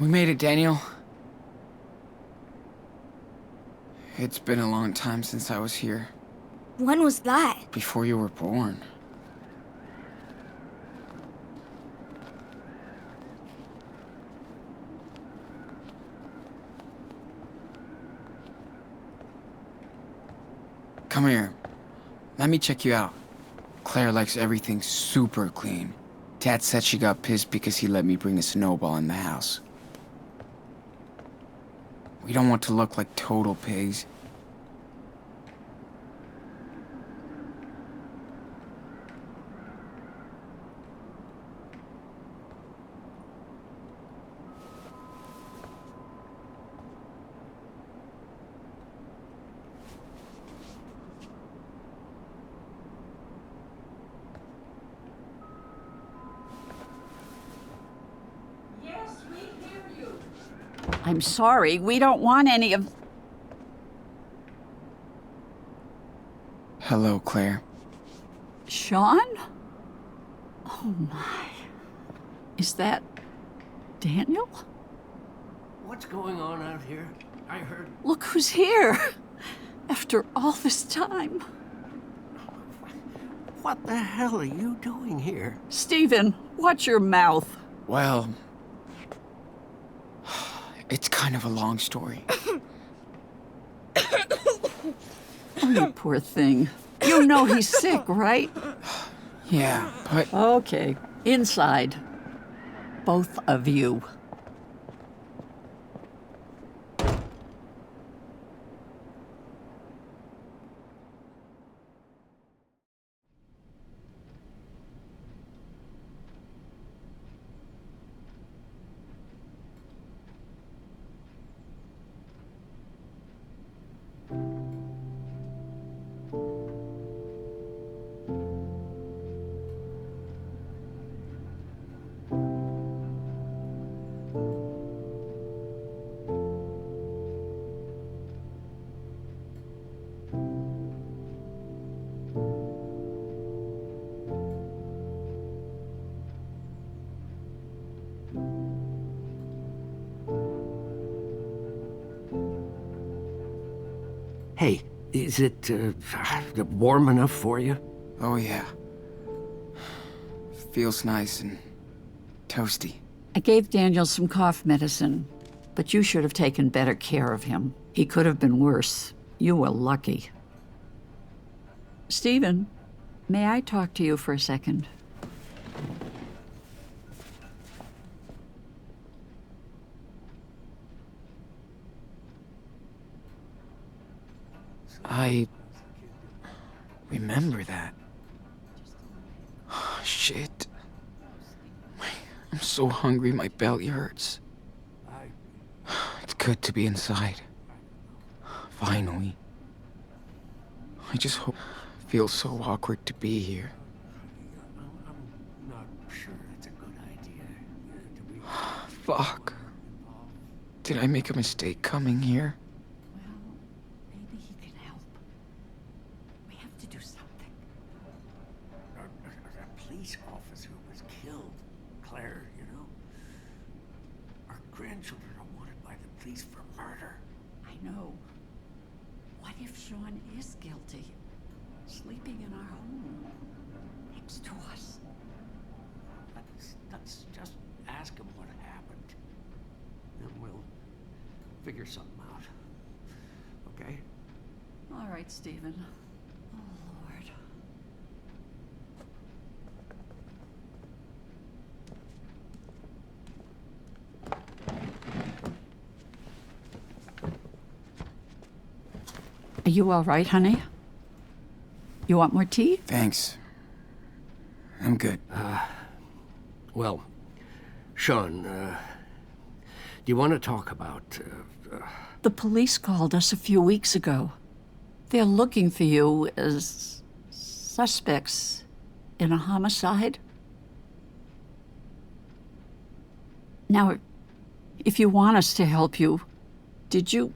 We made it, Daniel. It's been a long time since I was here. When was that? Before you were born. Come here. Let me check you out. Claire likes everything super clean. Dad said she got pissed because he let me bring a snowball in the house. We don't want to look like total pigs. I'm sorry, we don't want any of... Hello, Claire. Sean? Oh my. Is that Daniel? What's going on out here? I heard... Look who's here. After all this time. What the hell are you doing here? Stephen, watch your mouth. Well, it's kind of a long story. Oh, you poor thing. You know he's sick, right? Yeah, but... Okay, inside. Both of you. Hey, is it warm enough for you? Oh, yeah. Feels nice and toasty. I gave Daniel some cough medicine, but you should have taken better care of him. He could have been worse. You were lucky. Stephen, may I talk to you for a second? I remember that. Oh, shit. I'm so hungry, my belly hurts. It's good to be inside. Finally. I just hope it feels so awkward to be here. I'm not sure it's a good idea. Fuck. Did I make a mistake coming here? Maybe he can help. We have to do something. A police officer was killed, Claire, you know? Our grandchildren are wanted by the police for murder. I know. What if Sean is guilty? Sleeping in our home. Next to us. Let's just ask him what happened. Then we'll figure something out. Okay? All right, Stephen. Oh, Lord. Are you all right, honey? You want more tea? Thanks. I'm good. Well, Sean, do you want to talk about... The police called us a few weeks ago. They're looking for you as suspects in a homicide. Now, if you want us to help you, did you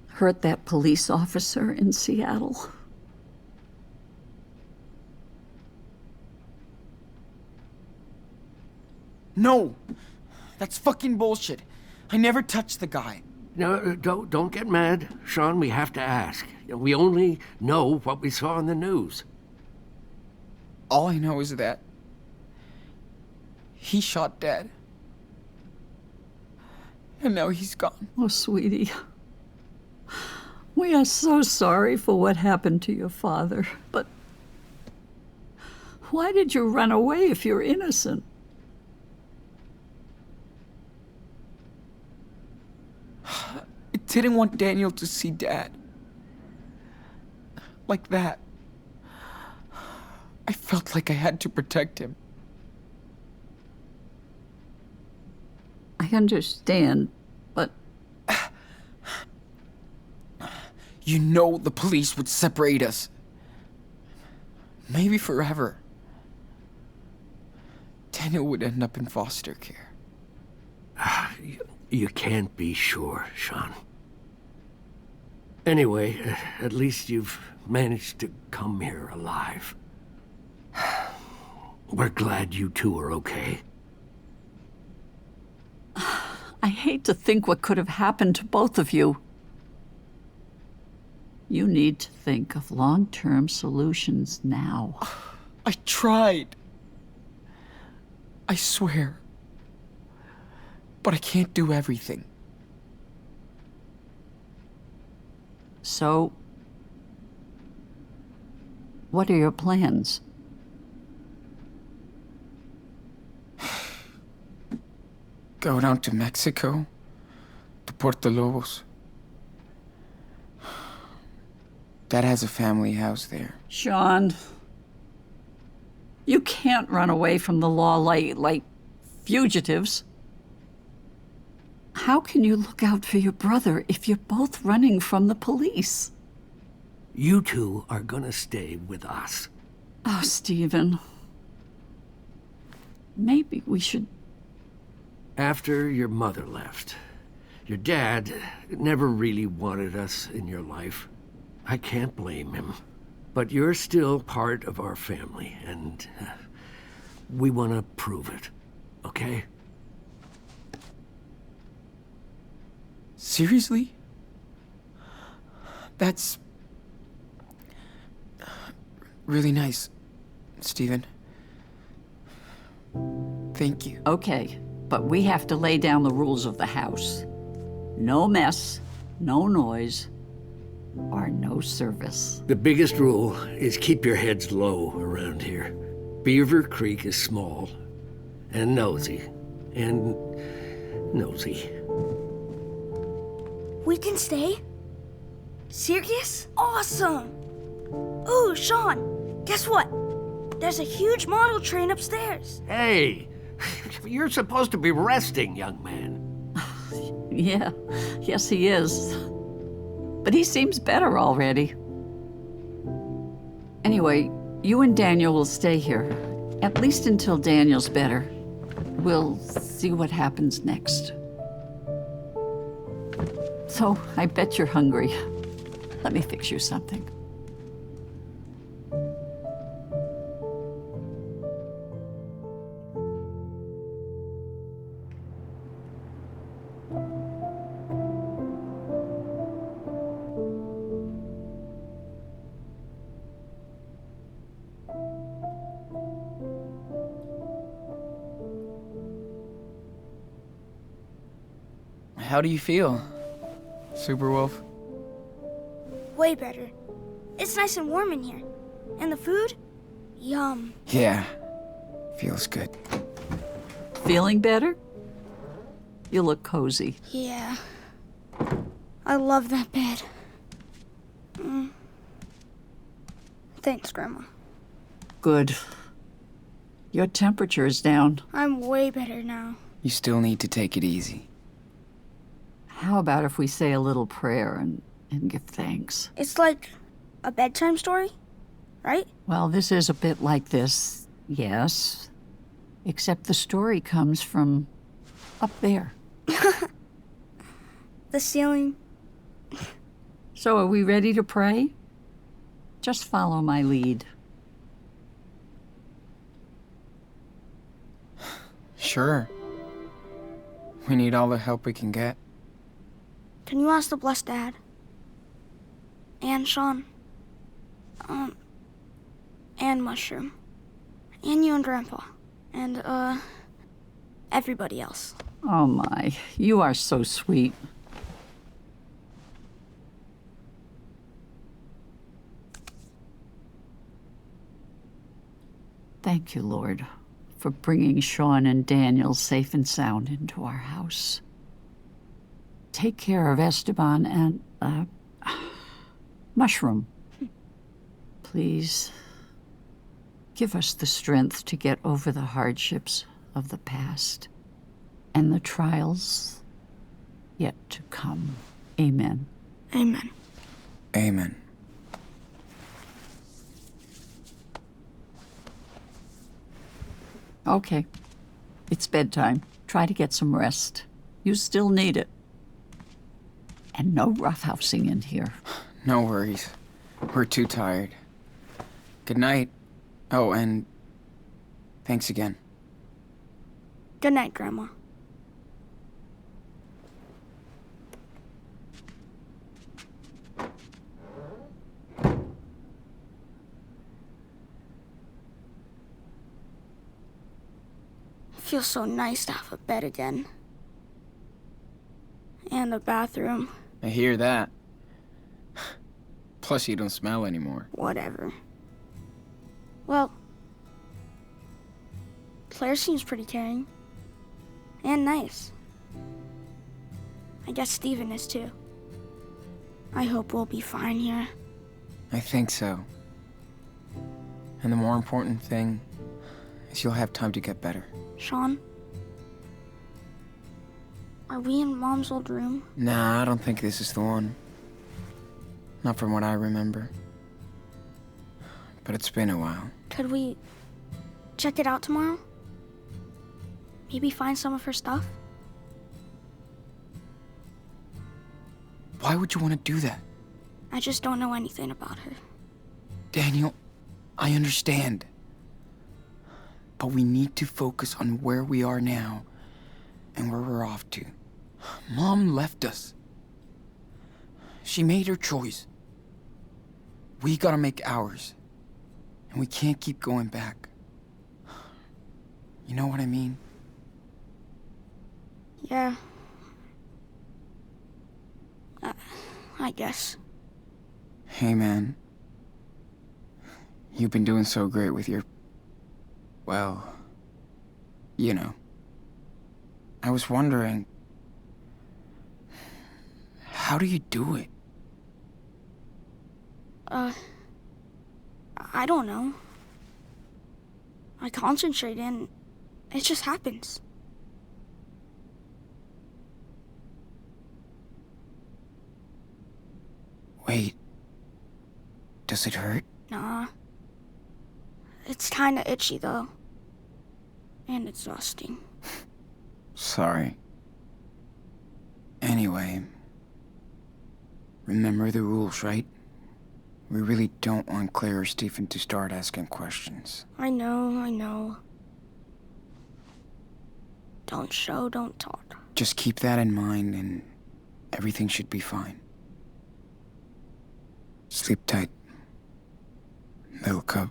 hurt that police officer in Seattle? No! That's fucking bullshit. I never touched the guy. No, don't get mad. Sean, we have to ask. We only know what we saw in the news. All I know is that he shot Dad. And now he's gone. Oh, sweetie. We are so sorry for what happened to your father, but why did you run away if you're innocent? I didn't want Daniel to see Dad. Like that. I felt like I had to protect him. I understand, but You know the police would separate us. Maybe forever. Daniel would end up in foster care. You can't be sure, Sean. Anyway, at least you've managed to come here alive. We're glad you two are okay. I hate to think what could have happened to both of you. You need to think of long-term solutions now. I tried. I swear. But I can't do everything. So, what are your plans? Go down to Mexico, to Puerto Lobos. Dad has a family house there. Sean, you can't run away from the law like fugitives. How can you look out for your brother if you're both running from the police? You two are gonna stay with us. Oh, Stephen. Maybe we should... After your mother left, your dad never really wanted us in your life. I can't blame him. But you're still part of our family, and we want to prove it, okay? Seriously? That's really nice, Stephen. Thank you. Okay, but we have to lay down the rules of the house. No mess, no noise, or no service. The biggest rule is keep your heads low around here. Beaver Creek is small and nosy. We can stay? Serious? Awesome! Ooh, Sean, guess what? There's a huge model train upstairs. Hey, you're supposed to be resting, young man. Yeah, yes he is. But he seems better already. Anyway, you and Daniel will stay here, at least until Daniel's better. We'll see what happens next. So, I bet you're hungry. Let me fix you something. How do you feel, Superwolf? Way better. It's nice and warm in here. And the food? Yum. Yeah, feels good. Feeling better? You look cozy. Yeah. I love that bed. Thanks, Grandma. Good. Your temperature is down. I'm way better now. You still need to take it easy. How about if we say a little prayer and give thanks? It's like a bedtime story, right? Well, this is a bit like this, yes. Except the story comes from up there. The ceiling. So are we ready to pray? Just follow my lead. Sure. We need all the help we can get. Can you ask the blessed Dad? And Sean? And Mushroom. And you and Grandpa. And, everybody else. Oh my, you are so sweet. Thank you, Lord, for bringing Sean and Daniel safe and sound into our house. Take care of Esteban and, Mushroom. Please, give us the strength to get over the hardships of the past and the trials yet to come. Amen. Amen. Amen. Okay, it's bedtime. Try to get some rest. You still need it. And no roughhousing in here. No worries. We're too tired. Good night. Oh, and thanks again. Good night, Grandma. Feels so nice to have a bed again. And a bathroom. I hear that. Plus, you don't smell anymore. Whatever. Well, Claire seems pretty caring. And nice. I guess Steven is too. I hope we'll be fine here. I think so. And the more important thing is you'll have time to get better. Sean? Are we in Mom's old room? Nah, I don't think this is the one. Not from what I remember. But it's been a while. Could we check it out tomorrow? Maybe find some of her stuff? Why would you want to do that? I just don't know anything about her. Daniel, I understand. But we need to focus on where we are now and where we're off to. Mom left us. She made her choice. We gotta make ours. And we can't keep going back. You know what I mean? Yeah. I guess. Hey, man. You've been doing so great with your... well... you know. I was wondering... how do you do it? I don't know. I concentrate and it just happens. Wait. Does it hurt? Nah. It's kinda itchy though. And exhausting. Sorry. Anyway, remember the rules, right? We really don't want Claire or Stephen to start asking questions. I know. Don't show, don't talk. Just keep that in mind and everything should be fine. Sleep tight, little cub.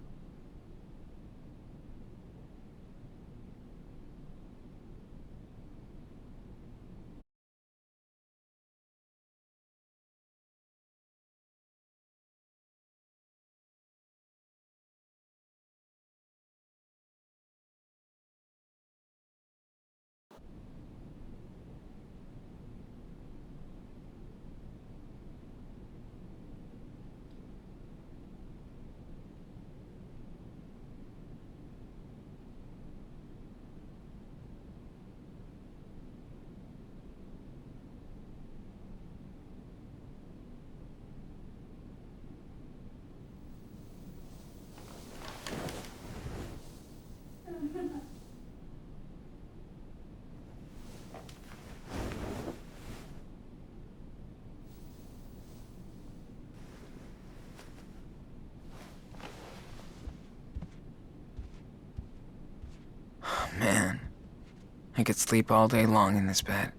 I could sleep all day long in this bed.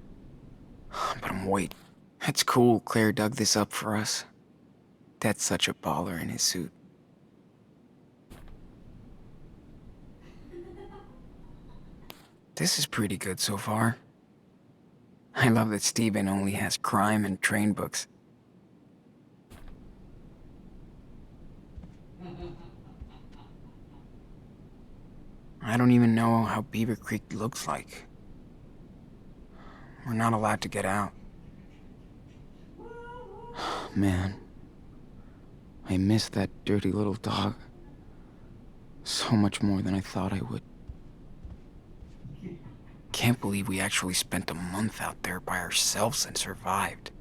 But I'm waiting. It's cool Claire dug this up for us. Dad's such a baller in his suit. This is pretty good so far. I love that Steven only has crime and train books. I don't even know how Beaver Creek looks like. We're not allowed to get out. Man, I miss that dirty little dog so much more than I thought I would. Can't believe we actually spent a month out there by ourselves and survived.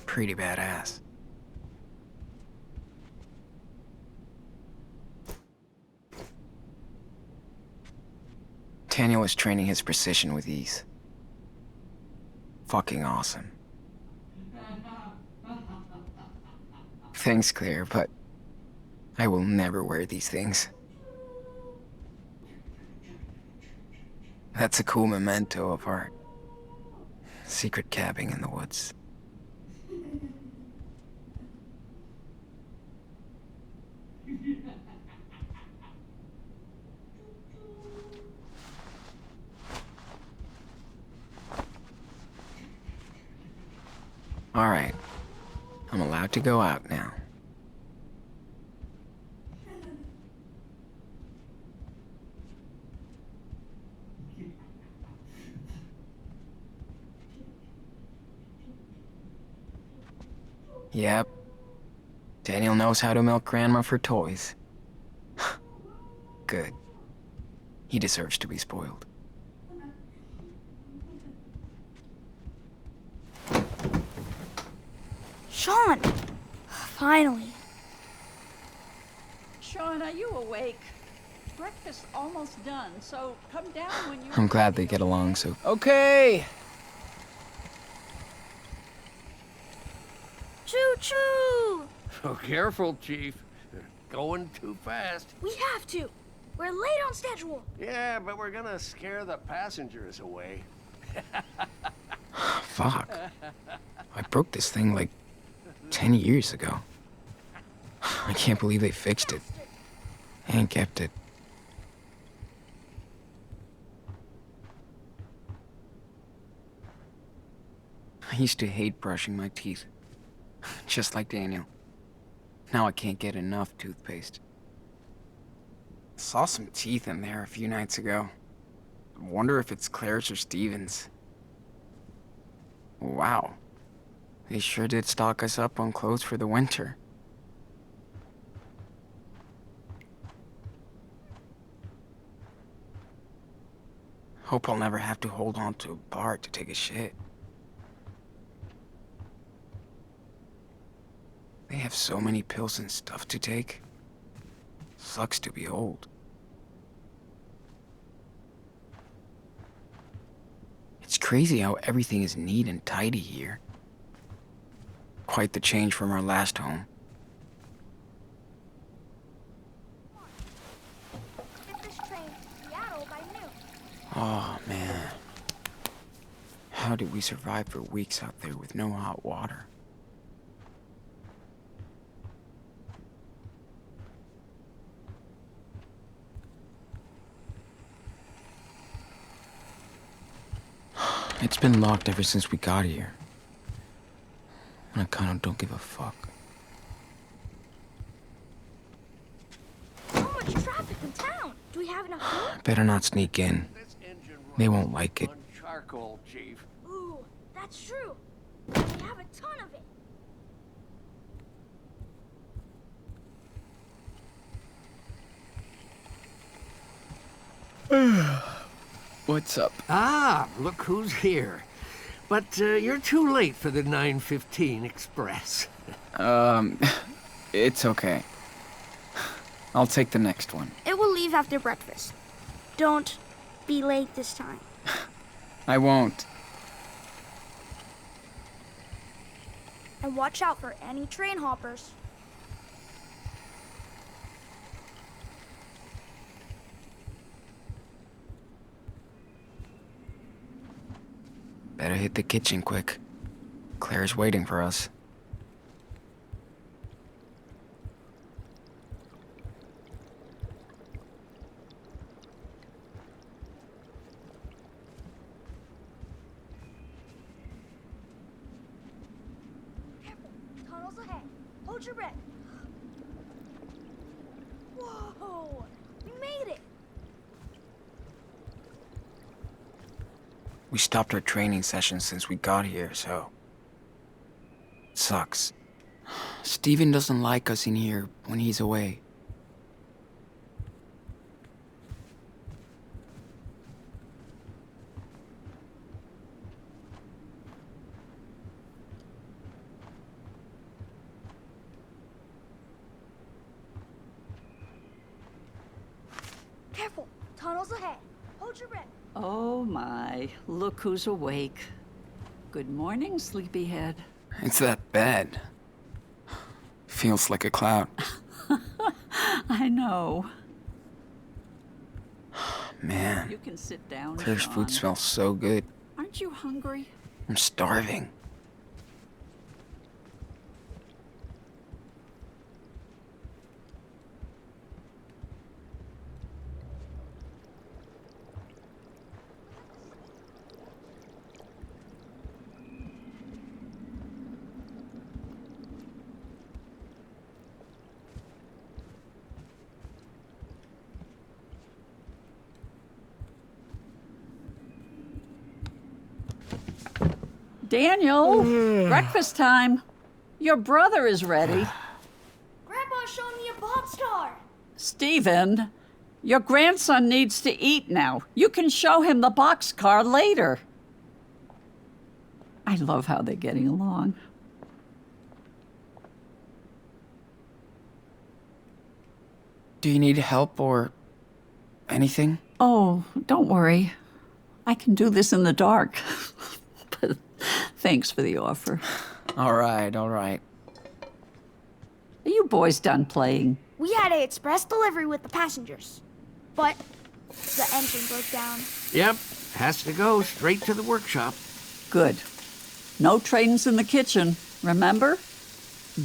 Pretty badass. Daniel was training his precision with ease. Fucking awesome. Thanks, Claire, but I will never wear these things. That's a cool memento of our secret cabbing in the woods. All right, I'm allowed to go out now. Yep, Daniel knows how to milk Grandma for toys. Good. He deserves to be spoiled. Sean! Finally. Sean, are you awake? Breakfast's almost done, so come down when you... I'm glad they get along so... Okay. Choo-choo! Oh, careful, Chief. They're going too fast. We have to. We're late on schedule. Yeah, but we're gonna scare the passengers away. Fuck. I broke this thing like 10 years ago. I can't believe they fixed it and kept it. I used to hate brushing my teeth. Just like Daniel. Now I can't get enough toothpaste. Saw some teeth in there a few nights ago. Wonder if it's Claire's or Steven's. Wow. They sure did stock us up on clothes for the winter. Hope I'll never have to hold on to a bar to take a shit. They have so many pills and stuff to take. Sucks to be old. It's crazy how everything is neat and tidy here. Quite the change from our last home. Get this train to Seattle by noon. Oh, man. How did we survive for weeks out there with no hot water? It's been locked ever since we got here. And I kinda don't give a fuck. So much traffic in town. Do we have enough food? Better not sneak in. This engine They runs won't like it. on charcoal, Chief. Ooh, that's true. We have a ton of it. What's up? Ah, look who's here. But you're too late for the 9:15 express. It's okay. I'll take the next one. It will leave after breakfast. Don't be late this time. I won't. And watch out for any train hoppers. Better hit the kitchen quick. Claire's waiting for us. Careful, tunnels ahead. Hold your breath. Whoa, we made it. We stopped our training session since we got here, so... Sucks. Steven doesn't like us in here when he's away. Careful, tunnels ahead. Hold your breath. Oh my, look who's awake. Good morning, sleepyhead. It's that bad. Feels like a cloud. I know. Man, You can sit down, Claire's Sean. food smells so good. Aren't you hungry? I'm starving. Daniel, breakfast time. Your brother is ready. Grandpa's showing me a boxcar. Stephen, your grandson needs to eat now. You can show him the boxcar later. I love how they're getting along. Do you need help or anything? Oh, don't worry. I can do this in the dark. But thanks for the offer. All right, all right. Are you boys done playing? We had a express delivery with the passengers, but the engine broke down. Yep, has to go straight to the workshop. Good. No trains in the kitchen, remember?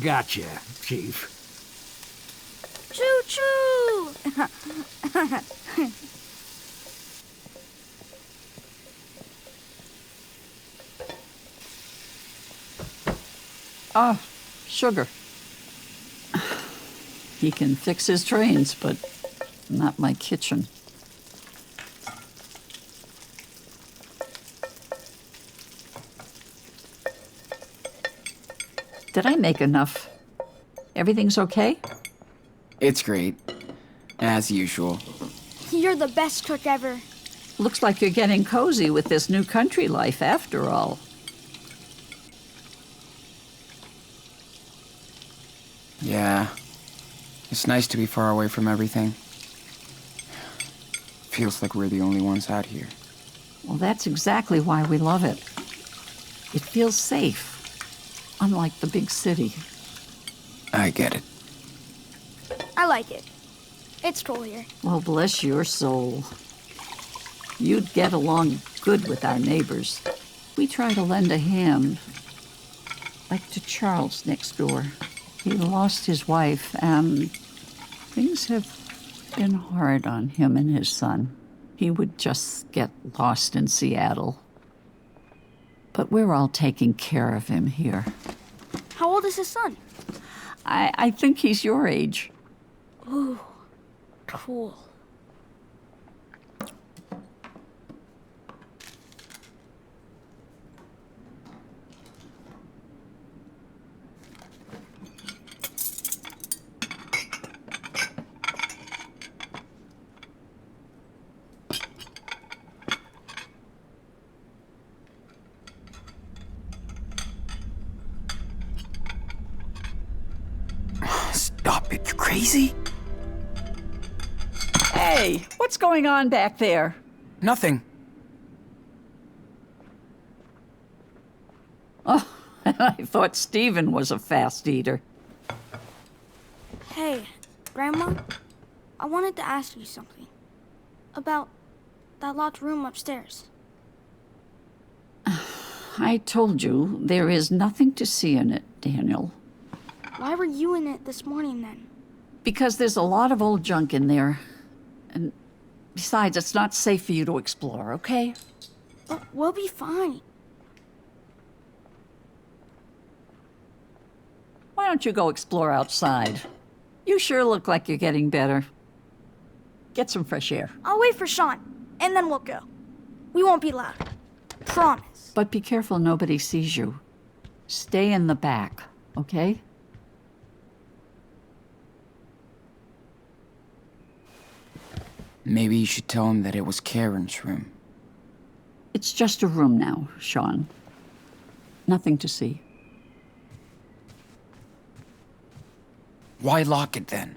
Gotcha, Chief. Choo-choo! Ah, sugar. He can fix his trains, but not my kitchen. Did I make enough? Everything's okay? It's great. As usual. You're the best cook ever. Looks like you're getting cozy with this new country life after all. Yeah. It's nice to be far away from everything. Feels like we're the only ones out here. Well, that's exactly why we love it. It feels safe, unlike the big city. I get it. I like it. It's cool here. Well, bless your soul. You'd get along good with our neighbors. We try to lend a hand, like to Charles next door. He lost his wife, and things have been hard on him and his son. He would just get lost in Seattle. But we're all taking care of him here. How old is his son? I think he's your age. Ooh, cool. Stop it, you crazy? Hey, what's going on back there? Nothing. Oh, I thought Stephen was a fast eater. Hey, Grandma, I wanted to ask you something. About that locked room upstairs. I told you there is nothing to see in it, Daniel. Why were you in it this morning then? Because there's a lot of old junk in there. And besides, it's not safe for you to explore, okay? But we'll be fine. Why don't you go explore outside? You sure look like you're getting better. Get some fresh air. I'll wait for Sean, and then we'll go. We won't be loud. Promise. But be careful nobody sees you. Stay in the back, okay? Maybe you should tell him that it was Karen's room. It's just a room now, Sean. Nothing to see. Why lock it then?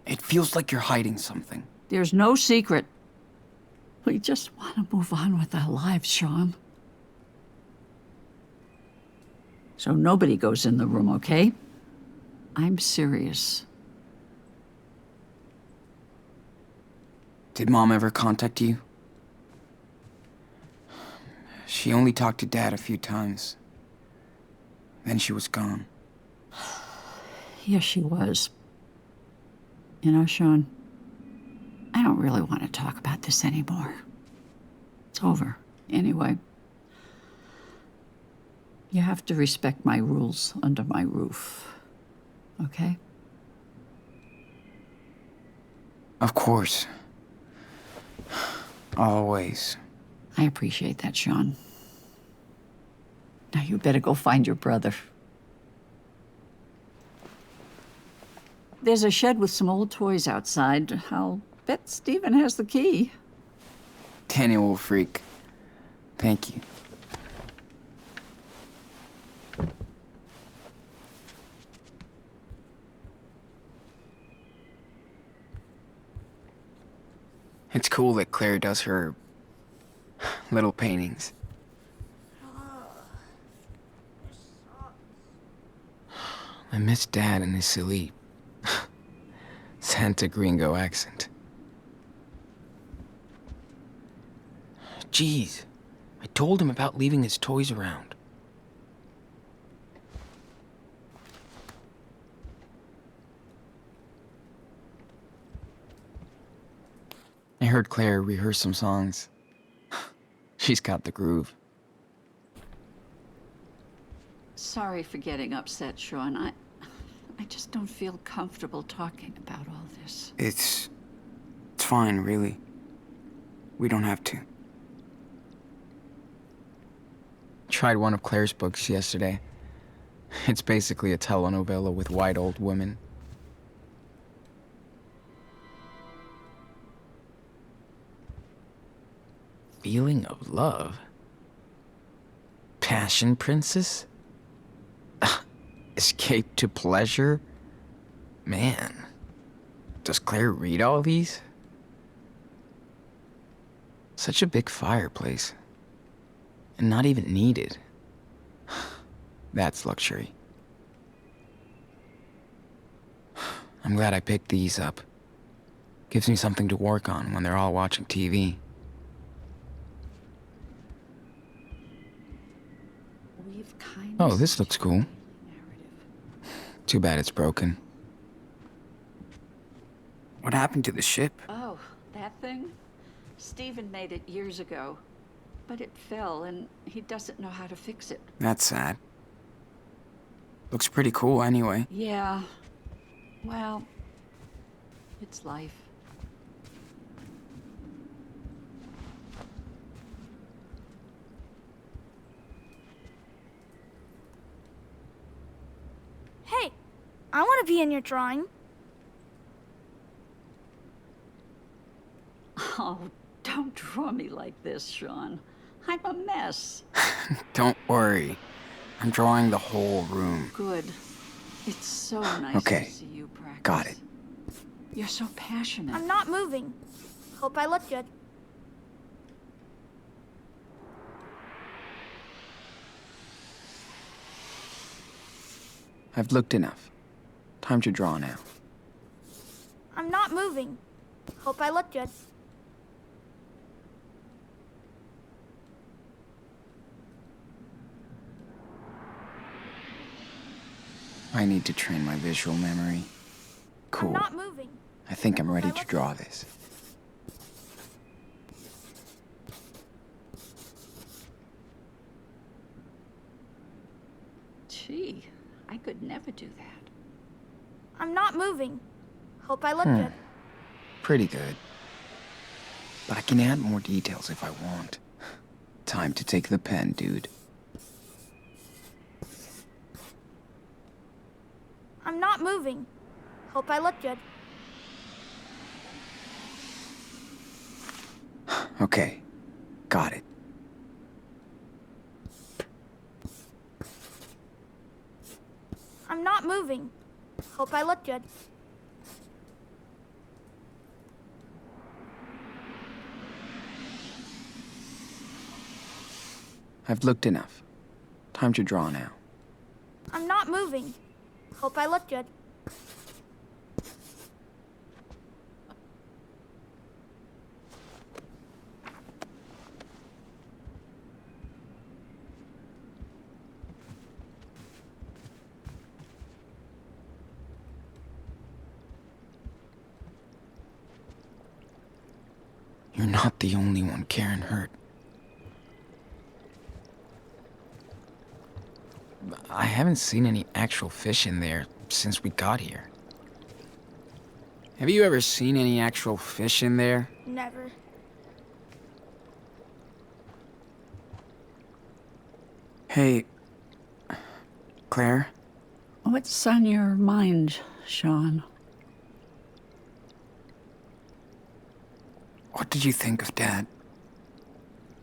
It feels like you're hiding something. There's no secret. We just want to move on with our lives, Sean. So nobody goes in the room, okay? I'm serious. Did Mom ever contact you? She only talked to Dad a few times. Then she was gone. Yes, she was. You know, Sean, I don't really want to talk about this anymore. It's over. Anyway, you have to respect my rules under my roof, okay? Of course. Always. I appreciate that, Sean. Now you better go find your brother. There's a shed with some old toys outside. I'll bet Stephen has the key. Daniel will freak. Thank you. It's cool that Claire does her little paintings. I miss Dad and his silly Santa Gringo accent. Jeez, I told him about leaving his toys around. I heard Claire rehearse some songs. She's got the groove. sorry for getting upset, Sean. I just don't feel comfortable talking about all this. It's fine, really. We don't have to. Tried one of Claire's books yesterday. It's basically a telenovela with white old women. Feeling of love? Passion princess? Escape to pleasure? Man, does Claire read all these? Such a big fireplace. And not even needed. That's luxury. I'm glad I picked these up. Gives me something to work on when they're all watching TV. We've kind Oh, this looks cool. Too bad it's broken. What happened to the ship? Oh, that thing? Stephen made it years ago. But it fell, and he doesn't know how to fix it. That's sad. Looks pretty cool anyway. Yeah. Well, it's life. Hey, I want to be in your drawing. Oh, don't draw me like this, Sean. I'm a mess. Don't worry. I'm drawing the whole room. Good. It's so nice Okay. to see you practice. Got it. You're so passionate. I'm not moving. Hope I look good. I've looked enough. Time to draw now. I'm not moving. Hope I look good. I need to train my visual memory. Cool. I'm not moving. I think I'm ready to draw this. Gee, I could never do that. I'm not moving. Hope I look good. Pretty good. But I can add more details if I want. Time to take the pen, dude. I'm not moving. Hope I look good. Okay. Got it. I'm not moving. Hope I look good. I've looked enough. Time to draw now. I'm not moving. Hope I look good. You're not the only one Karen hurt. I haven't seen any actual fish in there since we got here. Have you ever seen any actual fish in there? Never. Hey, Claire? What's on your mind, Sean? What did you think of Dad?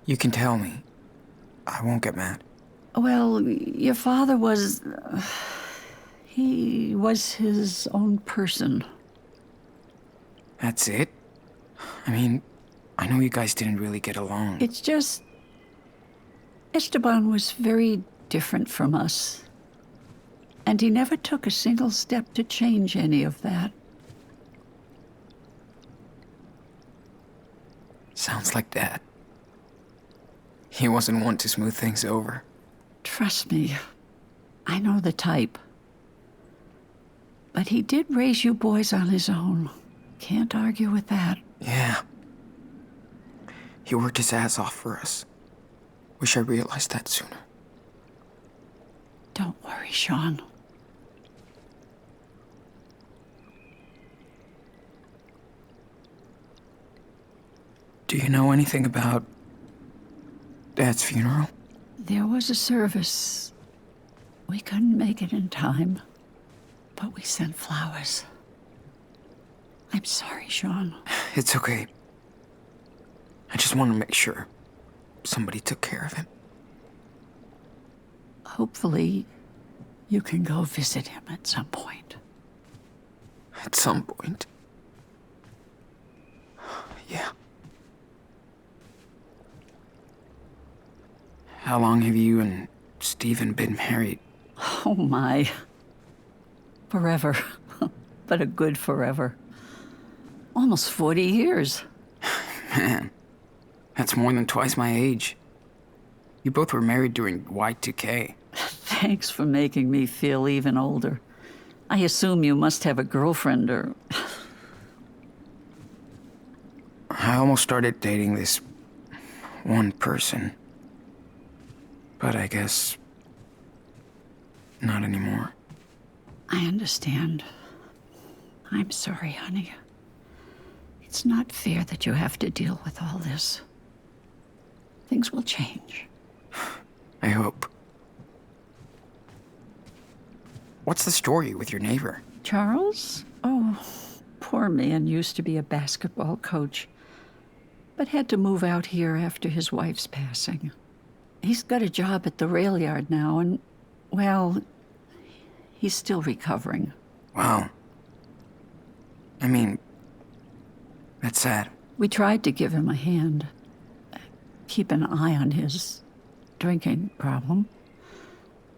You can tell me. I won't get mad. Well, your father was... he was his own person. That's it? I mean, I know you guys didn't really get along. It's just... Esteban was very different from us. And he never took a single step to change any of that. Sounds like Dad. He wasn't one to smooth things over. Trust me, I know the type. But he did raise you boys on his own. Can't argue with that. Yeah. He worked his ass off for us. Wish I realized that sooner. Don't worry, Sean. Do you know anything about Dad's funeral? There was a service. We couldn't make it in time, but we sent flowers. I'm sorry, Sean. It's okay. I just want to make sure somebody took care of him. Hopefully, you can go visit him at some point. At some point. Yeah. How long have you and Stephen been married? Oh my. Forever. But a good forever. Almost 40 years. Man, that's more than twice my age. You both were married during Y2K. Thanks for making me feel even older. I assume you must have a girlfriend or... I almost started dating this one person. But I guess not anymore. I understand. I'm sorry, honey. It's not fair that you have to deal with all this. Things will change. I hope. What's the story with your neighbor? Charles? Oh, poor man used to be a basketball coach, but had to move out here after his wife's passing. He's got a job at the rail yard now, and, well, he's still recovering. Wow. I mean, that's sad. We tried to give him a hand, keep an eye on his drinking problem.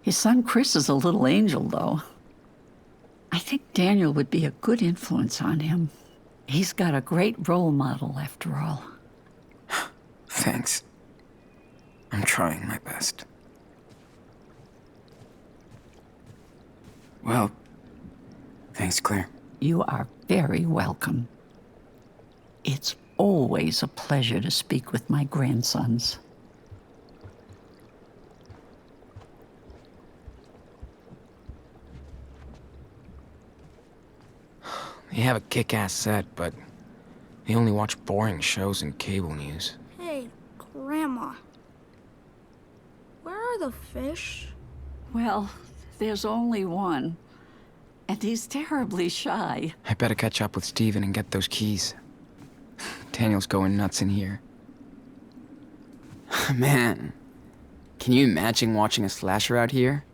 His son Chris is a little angel, though. I think Daniel would be a good influence on him. He's got a great role model, after all. Thanks. I'm trying my best. Well, thanks, Claire. You are very welcome. It's always a pleasure to speak with my grandsons. They have a kick-ass set, but they only watch boring shows and cable news. Hey, Grandma. Where are the fish? Well, there's only one, and he's terribly shy. I better catch up with Steven and get those keys. Daniel's going nuts in here. Man, can you imagine watching a slasher out here?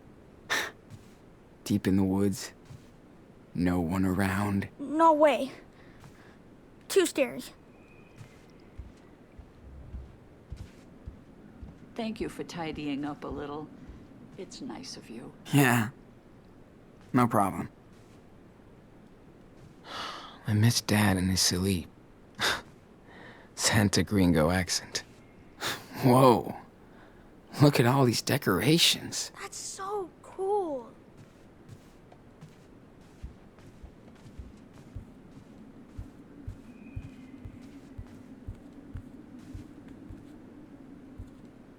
Deep in the woods. No one around. No way. Too scary. Thank you for tidying up a little. It's nice of you. Yeah. No problem. I miss Dad and his silly Santa Gringo accent. Whoa. Look at all these decorations. That's so cool.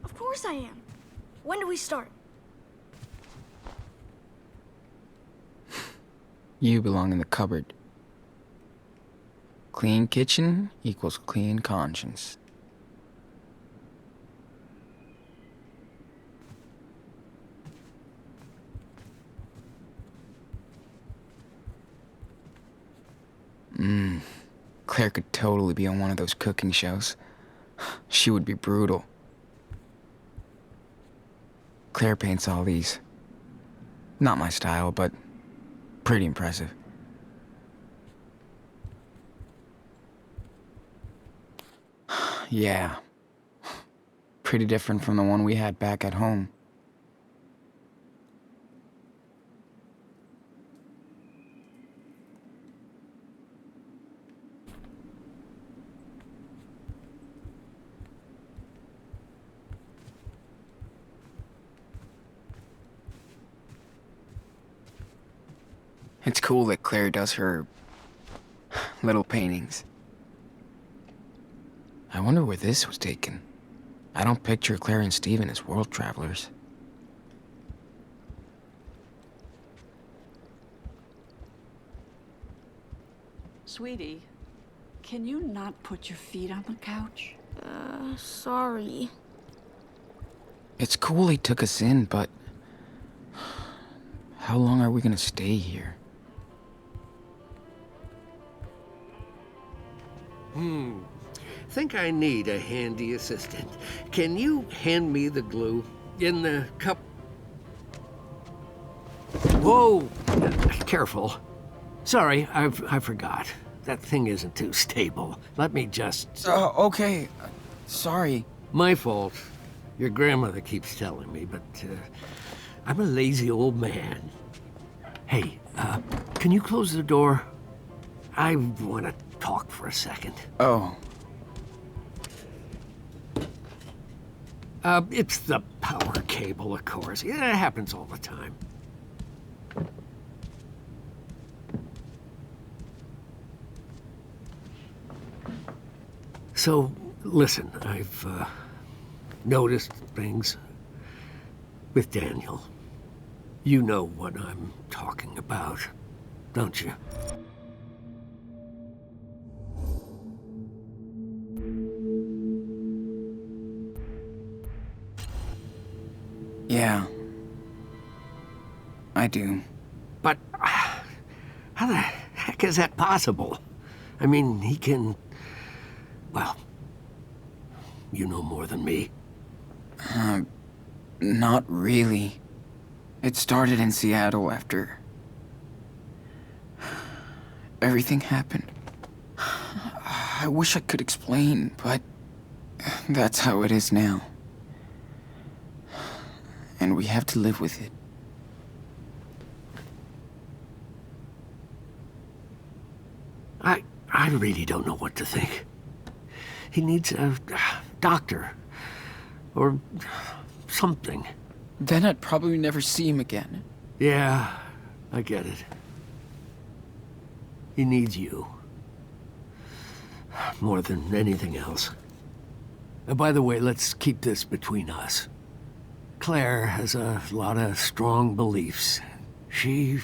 Of course I am. When do we start? You belong in the cupboard. Clean kitchen equals clean conscience. Claire could totally be on one of those cooking shows. She would be brutal. Claire paints all these. Not my style, but pretty impressive. Yeah. Pretty different from the one we had back at home. It's cool that Claire does her little paintings. I wonder where this was taken. I don't picture Claire and Steven as world travelers. Sweetie, can you not put your feet on the couch? Sorry. It's cool he took us in, but how long are we gonna stay here? Think I need a handy assistant. Can you hand me the glue in the cup? Whoa! Careful. Sorry, I forgot. That thing isn't too stable. Let me just... Okay. Sorry. My fault. Your grandmother keeps telling me, but I'm a lazy old man. Hey, can you close the door? I want to talk for a second. Oh. It's the power cable, of course. Yeah, it happens all the time. So, listen, I've noticed things with Daniel. You know what I'm talking about, don't you? Yeah. I do. But how the heck is that possible? I mean, he can... Well, you know more than me. Not really. It started in Seattle after everything happened. I wish I could explain, but that's how it is now. And we have to live with it. I really don't know what to think. He needs a doctor. Or something. Then I'd probably never see him again. Yeah, I get it. He needs you. More than anything else. By the way, let's keep this between us. Claire has a lot of strong beliefs. She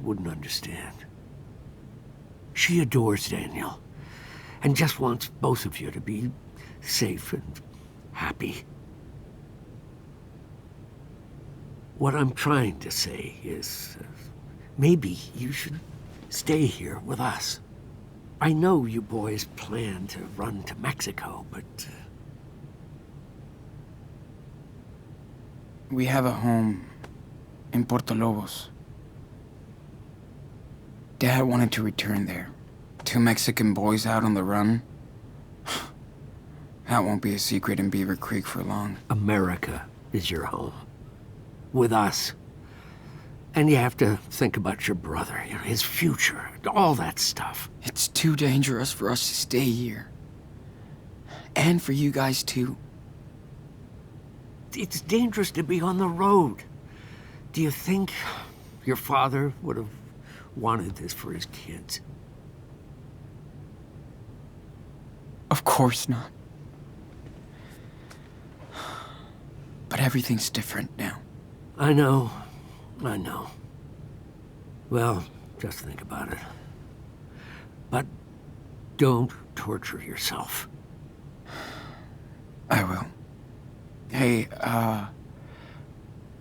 wouldn't understand. She adores Daniel and just wants both of you to be safe and happy. What I'm trying to say is, maybe you should stay here with us. I know you boys plan to run to Mexico, but... We have a home in Puerto Lobos. Dad wanted to return there. 2 Mexican boys out on the run. That won't be a secret in Beaver Creek for long. America is your home. With us. And you have to think about your brother, you know, his future, all that stuff. It's too dangerous for us to stay here. And for you guys, too. It's dangerous to be on the road. Do you think your father would have wanted this for his kids? Of course not. But everything's different now. I know. Well, just think about it. But don't torture yourself. I will. Hey,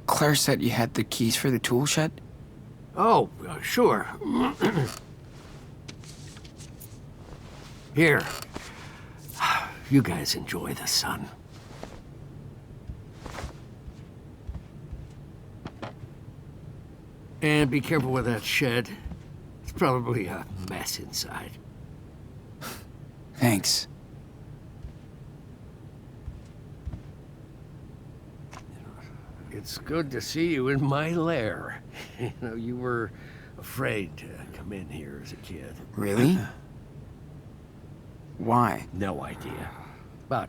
Claire said you had the keys for the tool shed? Oh, sure. Here. You guys enjoy the sun. And be careful with that shed. It's probably a mess inside. Thanks. It's good to see you in my lair. You know, you were afraid to come in here as a kid. Really? Why? No idea. But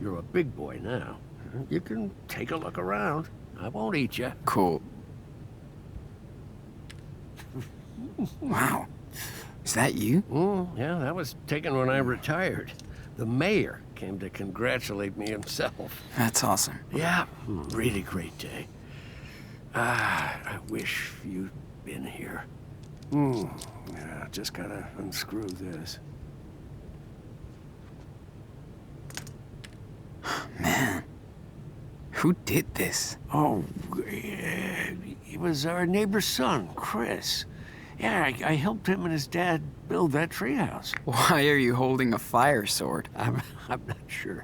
you're a big boy now. You can take a look around. I won't eat you. Cool. Wow. Is that you? Yeah, that was taken when I retired. The mayor came to congratulate me himself. That's awesome. Yeah, really great day. I wish you'd been here. Yeah, just gotta unscrew this. Man, who did this? Oh, he was our neighbor's son, Chris. Yeah, I helped him and his dad build that treehouse. Why are you holding a fire sword? I'm not sure.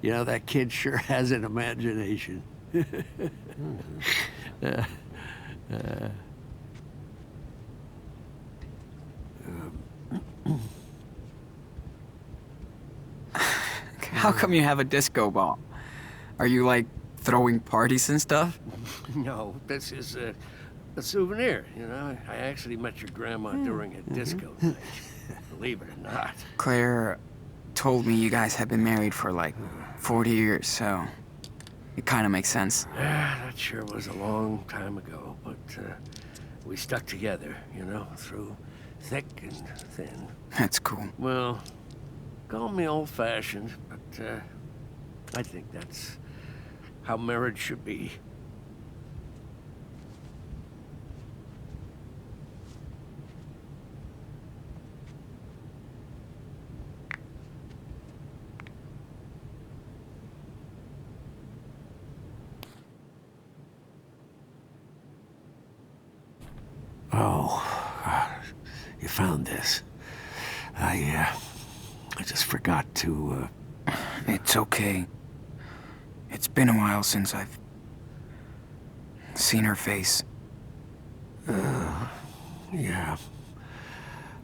You know, that kid sure has an imagination. How come you have a disco ball? Are you, like, throwing parties and stuff? No, this is a souvenir, you know? I actually met your grandma during a disco night. Believe it or not. Claire told me you guys had been married for, like, 40 years, so it kind of makes sense. Yeah, that sure was a long time ago, but we stuck together, you know, through thick and thin. That's cool. Well, call me old-fashioned, but I think that's how marriage should be. Oh, you found this. I just forgot to, It's okay. It's been a while since I've seen her face. yeah.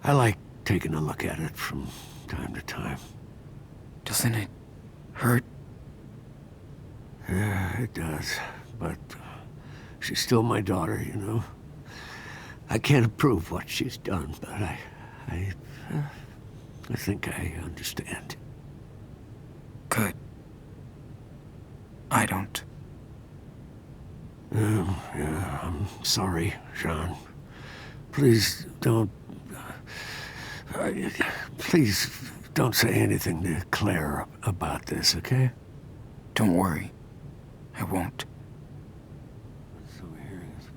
I like taking a look at it from time to time. Doesn't it hurt? Yeah, it does, but she's still my daughter, you know? I can't approve what she's done, but I think I understand. Good. I don't. Yeah, I'm sorry, Sean. Please don't... please don't say anything to Claire about this, okay? Don't worry. I won't. So we're hearing this,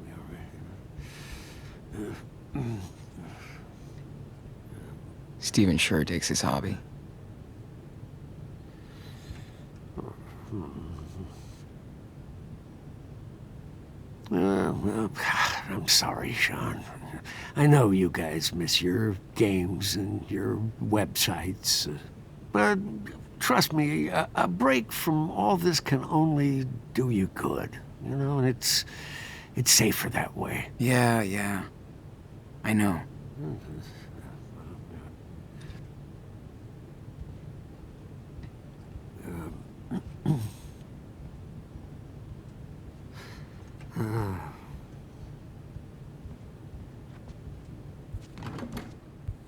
we already... Steven sure digs his hobby. Well, I'm sorry, Sean. I know you guys miss your games and your websites, but trust me, a break from all this can only do you good, you know, and it's safer that way. Yeah. I know.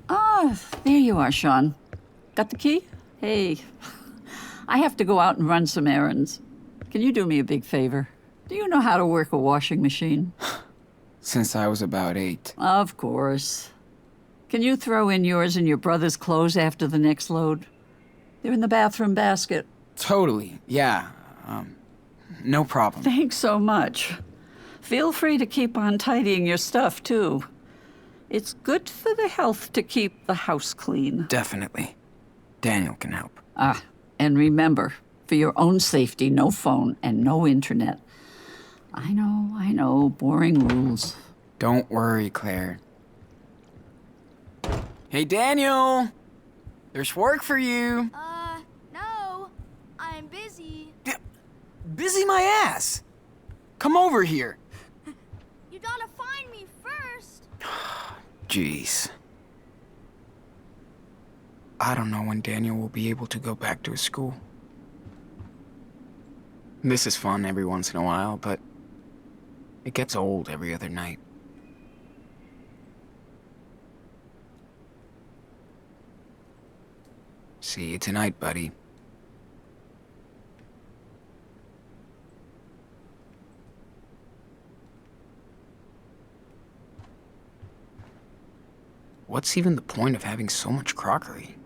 Ah, there you are, Sean. Got the key? Hey, I have to go out and run some errands. Can you do me a big favor? Do you know how to work a washing machine? Since I was about 8. Of course. Can you throw in yours and your brother's clothes after the next load? They're in the bathroom basket. Totally, yeah. No problem. Thanks so much. Feel free to keep on tidying your stuff, too. It's good for the health to keep the house clean. Definitely. Daniel can help. Ah, and remember, for your own safety, no phone and no internet. I know, boring rules. Don't worry, Claire. Hey, Daniel! There's work for you. No. I'm busy. Busy my ass. Come over here. You gotta find me first. Jeez. I don't know when Daniel will be able to go back to his school. This is fun every once in a while, but it gets old every other night. See you tonight, buddy. What's even the point of having so much crockery?